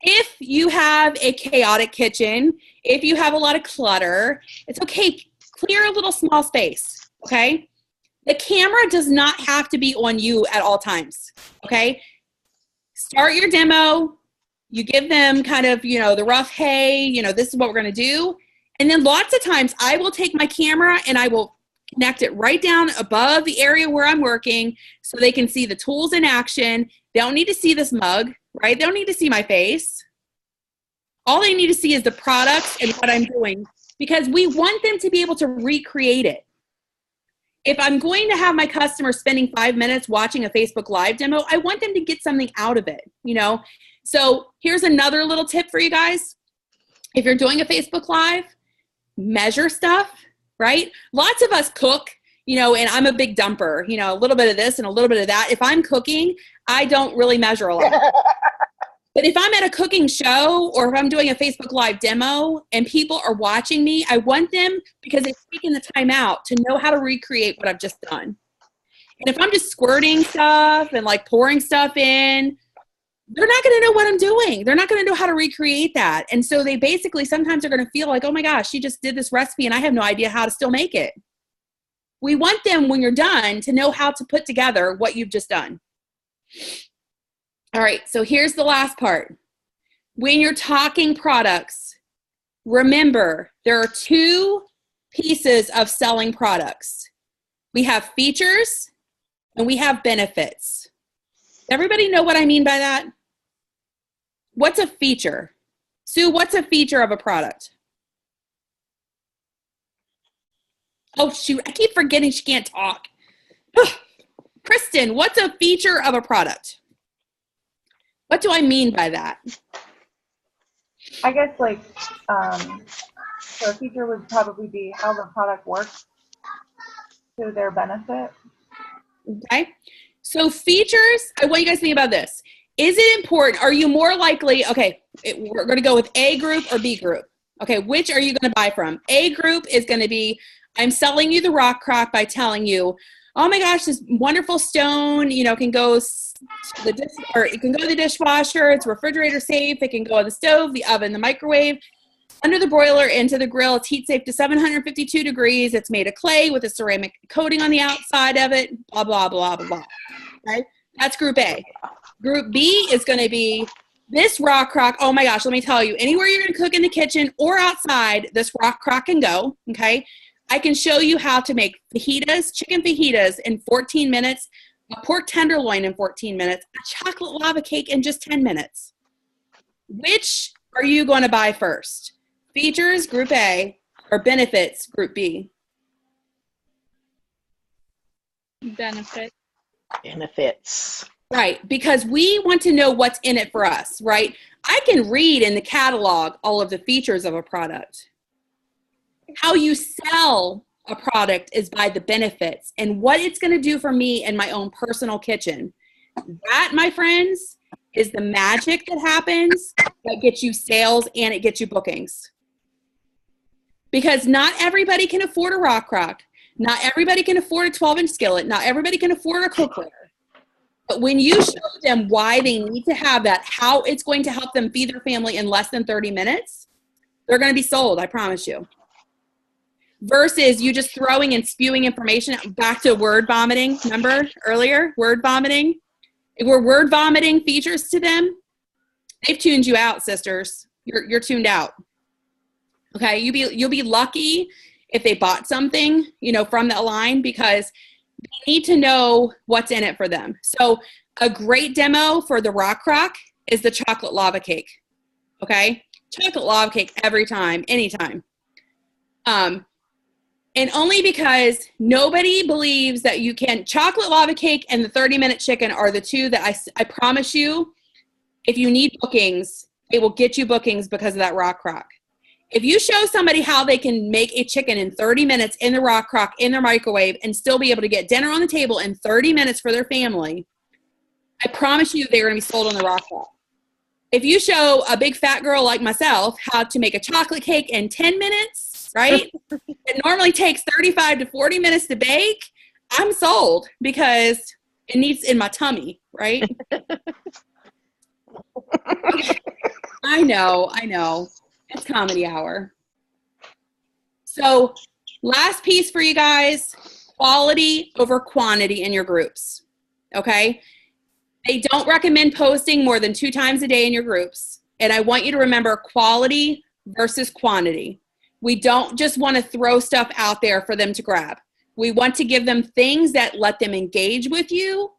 If you have a chaotic kitchen, if you have a lot of clutter, it's okay. Clear a little small space, okay? The camera does not have to be on you at all times, okay? Start your demo. You give them kind of, the rough, hey, this is what we're going to do. And then lots of times I will take my camera and I will connect it right down above the area where I'm working so they can see the tools in action. They don't need to see this mug, right? They don't need to see my face. All they need to see is the products and what I'm doing, because we want them to be able to recreate it. If I'm going to have my customers spending 5 minutes watching a Facebook Live demo, I want them to get something out of it, So here's another little tip for you guys. If you're doing a Facebook Live, measure stuff, right? Lots of us cook, and I'm a big dumper, a little bit of this and a little bit of that. If I'm cooking, I don't really measure a lot. But if I'm at a cooking show or if I'm doing a Facebook Live demo and people are watching me, I want them, because they've taken the time out, to know how to recreate what I've just done. And if I'm just squirting stuff and like pouring stuff in, they're not going to know what I'm doing. They're not going to know how to recreate that. And so they basically sometimes are going to feel like, oh my gosh, she just did this recipe and I have no idea how to still make it. We want them, when you're done, to know how to put together what you've just done. All right, so here's the last part. When you're talking products, remember there are two pieces of selling products. We have features and we have benefits. Everybody know what I mean by that? What's a feature? Sue, what's a feature of a product? Oh, shoot, I keep forgetting she can't talk. Kristen, what's a feature of a product? What do I mean by that? I guess so a feature would probably be how the product works to their benefit. Okay. So features, I want you guys to think about this. Is it important? Are you more likely, we're going to go with A group or B group. Okay, which are you going to buy from? A group is going to be, I'm selling you the rock crock by telling you, oh my gosh, this wonderful stone, can go to the dishwasher. It's refrigerator safe. It can go on the stove, the oven, the microwave, under the broiler, into the grill. It's heat safe to 752 degrees. It's made of clay with a ceramic coating on the outside of it. Blah, blah, blah, blah, blah. Okay? That's group A. Group B is going to be this rock crock. Oh my gosh, let me tell you, anywhere you're going to cook in the kitchen or outside, this rock crock can go. Okay. I can show you how to make fajitas, chicken fajitas in 14 minutes, a pork tenderloin in 14 minutes, a chocolate lava cake in just 10 minutes. Which are you going to buy first? Features, group A, or benefits, group B? Benefit. Benefits. Right, because we want to know what's in it for us, right? I can read in the catalog all of the features of a product. How you sell a product is by the benefits and what it's going to do for me in my own personal kitchen. That, my friends, is the magic that happens that gets you sales and it gets you bookings. Because not everybody can afford a rock crock. Not everybody can afford a 12-inch skillet. Not everybody can afford a cookware. But when you show them why they need to have that, how it's going to help them feed their family in less than 30 minutes, they're going to be sold, I promise you. Versus you just throwing and spewing information. Back to word vomiting, remember earlier? Word vomiting. If we're word vomiting features to them, they've tuned you out, sisters. You're tuned out. Okay, you'll be lucky if they bought something, from that line, because they need to know what's in it for them. So a great demo for the rock crock is the chocolate lava cake. Okay, chocolate lava cake every time, anytime. And only because nobody believes that you can. Chocolate lava cake and the 30-minute chicken are the two that I promise you, if you need bookings, they will get you bookings because of that rock crock. If you show somebody how they can make a chicken in 30 minutes in the rock crock, in their microwave, and still be able to get dinner on the table in 30 minutes for their family, I promise you they're going to be sold on the rock crock. If you show a big fat girl like myself how to make a chocolate cake in 10 minutes, right? It normally takes 35 to 40 minutes to bake. I'm sold because it needs in my tummy, right? I know. It's comedy hour. So last piece for you guys, quality over quantity in your groups, okay? They don't recommend posting more than 2 times a day in your groups. And I want you to remember quality versus quantity. We don't just want to throw stuff out there for them to grab. We want to give them things that let them engage with you,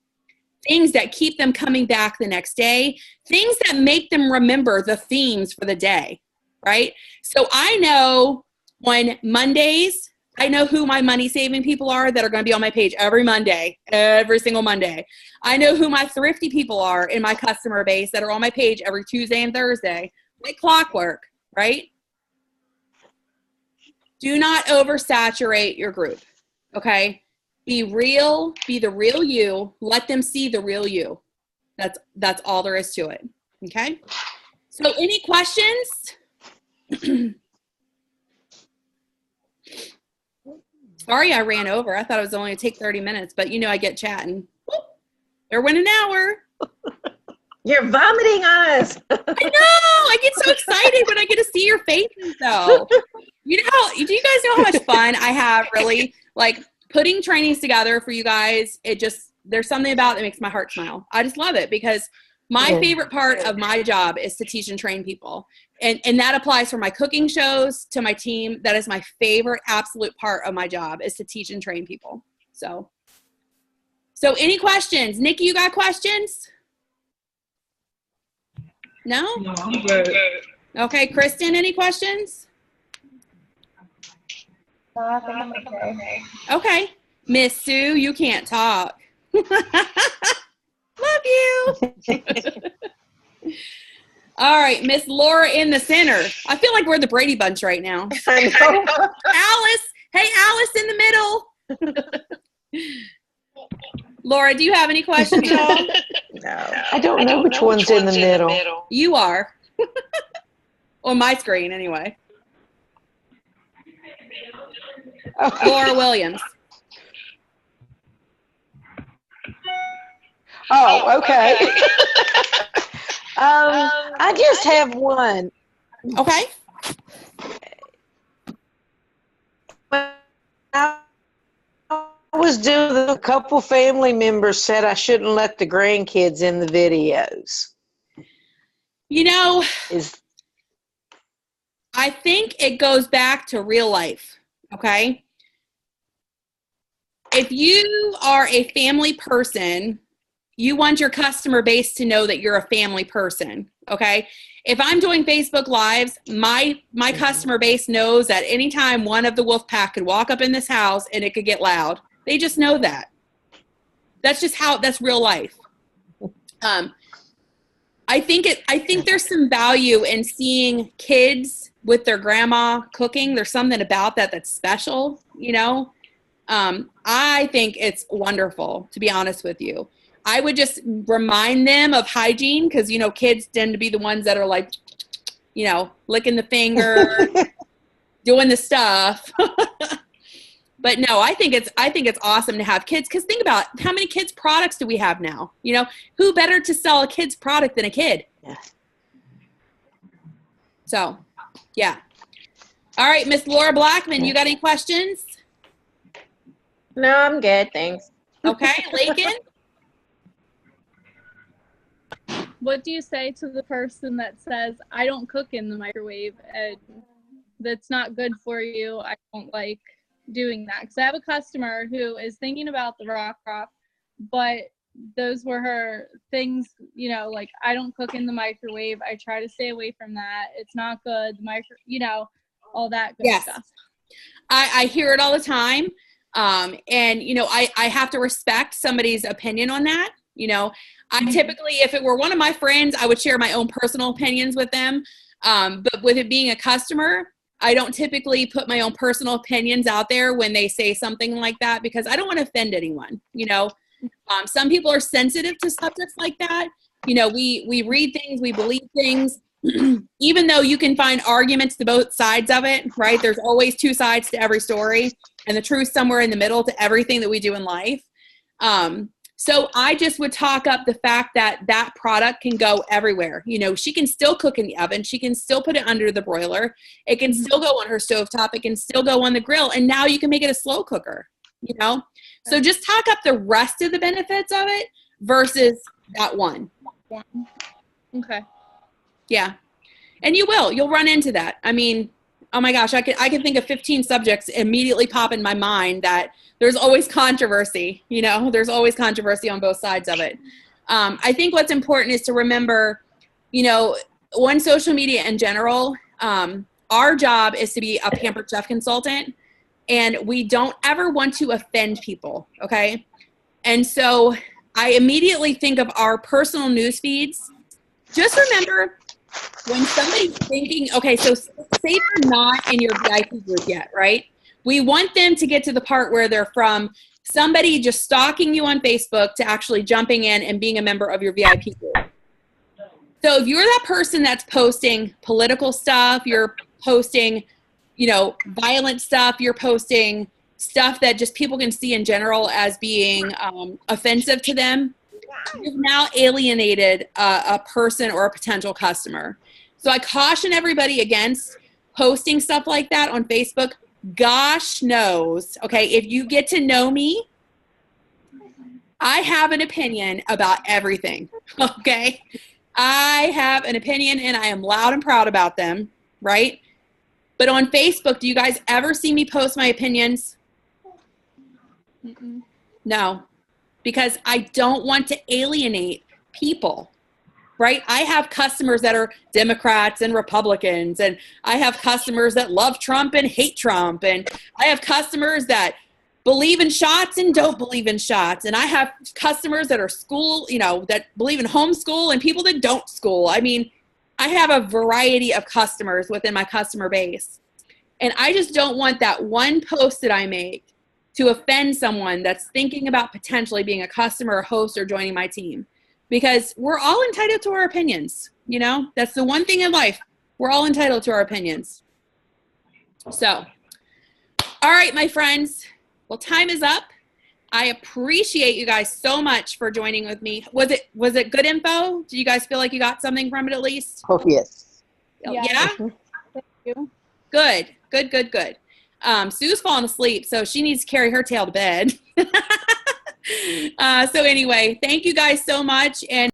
things that keep them coming back the next day, things that make them remember the themes for the day, right? So I know on Mondays, I know who my money saving people are that are going to be on my page every Monday, every single Monday. I know who my thrifty people are in my customer base that are on my page every Tuesday and Thursday, like clockwork, right? Do not oversaturate your group, okay? Be real, be the real you. Let them see the real you. That's all there is to it, okay? So any questions? Sorry I ran over. I thought it was only going to take 30 minutes, but I get chatting. Whoop, there went an hour. You're vomiting on us. I know. I get so excited when I get to see your faces, though. Do you guys know how much fun I have, really? Like, putting trainings together for you guys, there's something about it that makes my heart smile. I just love it because my favorite part of my job is to teach and train people. And that applies for my cooking shows to my team. That is my favorite absolute part of my job is to teach and train people. So any questions? Nikki, you got questions? No? No, I'm good. Okay, Kristen, any questions? I think I'm okay. Okay. Miss Sue, you can't talk. Love you. All right, Miss Laura in the center. I feel like we're the Brady Bunch right now. I know. Alice. Hey, Alice in the middle. Laura, do you have any questions at all? No. I don't know which one's in the middle. You are. On my screen, anyway. Laura Williams. Oh, okay. I just have one. Okay. I was doing a couple family members said I shouldn't let the grandkids in the videos. I think it goes back to real life, okay? If you are a family person, you want your customer base to know that you're a family person, okay? If I'm doing Facebook Lives, my customer base knows that anytime one of the WOLFPACK could walk up in this house and it could get loud. They just know that. That's just that's real life. I think there's some value in seeing kids with their grandma cooking. There's something about that that's special, I think it's wonderful, to be honest with you. I would just remind them of hygiene because, kids tend to be the ones that are like, licking the finger, doing the stuff. But no, I think it's awesome to have kids because think about how many kids products do we have now? Who better to sell a kid's product than a kid? Yeah. So, yeah. All right, Miss Laura Blackman, you got any questions? No, I'm good. Thanks. Okay, Lakin? What do you say to the person that says, I don't cook in the microwave and that's not good for you? I don't like doing that. Because I have a customer who is thinking about the rock crop, but those were her things, like I don't cook in the microwave. I try to stay away from that. It's not good. All that good stuff. I hear it all the time. And, you know, I have to respect somebody's opinion on that. You know, I typically, if it were one of my friends, I would share my own personal opinions with them. But with it being a customer, I don't typically put my own personal opinions out there when they say something like that, because I don't want to offend anyone. You know, some people are sensitive to subjects like that. You know, we read things, we believe things, even though you can find arguments to both sides of it, right? There's always two sides to every story, and the truth somewhere in the middle to everything that we do in life. So I just would talk up the fact that that product can go everywhere. You know, she can still cook in the oven. She can still put it under the broiler. It can still go on her stovetop. It can still go on the grill. And now you can make it a slow cooker, you know? So just talk up the rest of the benefits of it versus that one. Okay. Yeah. And you'll run into that. I mean, oh my gosh, I can think of 15 subjects immediately pop in my mind that there's always controversy, you know, there's always controversy on both sides of it. I think what's important is to remember, you know, on social media in general, our job is to be a pampered chef consultant, and we don't ever want to offend people. Okay. And so I immediately think of our personal news feeds. Just remember, when somebody's thinking, okay, so say they're not in your VIP group yet, right? We want them to get to the part where they're from somebody just stalking you on Facebook to actually jumping in and being a member of your VIP group. So if you're that person that's posting political stuff, you're posting, you know, violent stuff, you're posting stuff that just people can see in general as being offensive to them, you've now alienated a person or a potential customer. So I caution everybody against posting stuff like that on Facebook. Gosh knows, okay, if you get to know me, I have an opinion about everything, okay? I have an opinion, and I am loud and proud about them, right? But on Facebook, do you guys ever see me post my opinions? Mm-mm. No, because I don't want to alienate people, right? I have customers that are Democrats and Republicans, and I have customers that love Trump and hate Trump, and I have customers that believe in shots and don't believe in shots, and I have customers that are that believe in homeschool and people that don't school. I mean, I have a variety of customers within my customer base, and I just don't want that one post that I make to offend someone that's thinking about potentially being a customer or host or joining my team. Because we're all entitled to our opinions, you know? That's the one thing in life. We're all entitled to our opinions. So, all right, my friends. Well, time is up. I appreciate you guys so much for joining with me. Was it good info? Do you guys feel like you got something from it at least? Oh, yes. Yeah? Thank you. Good. Sue's falling asleep, so she needs to carry her tail to bed. So anyway, thank you guys so much. And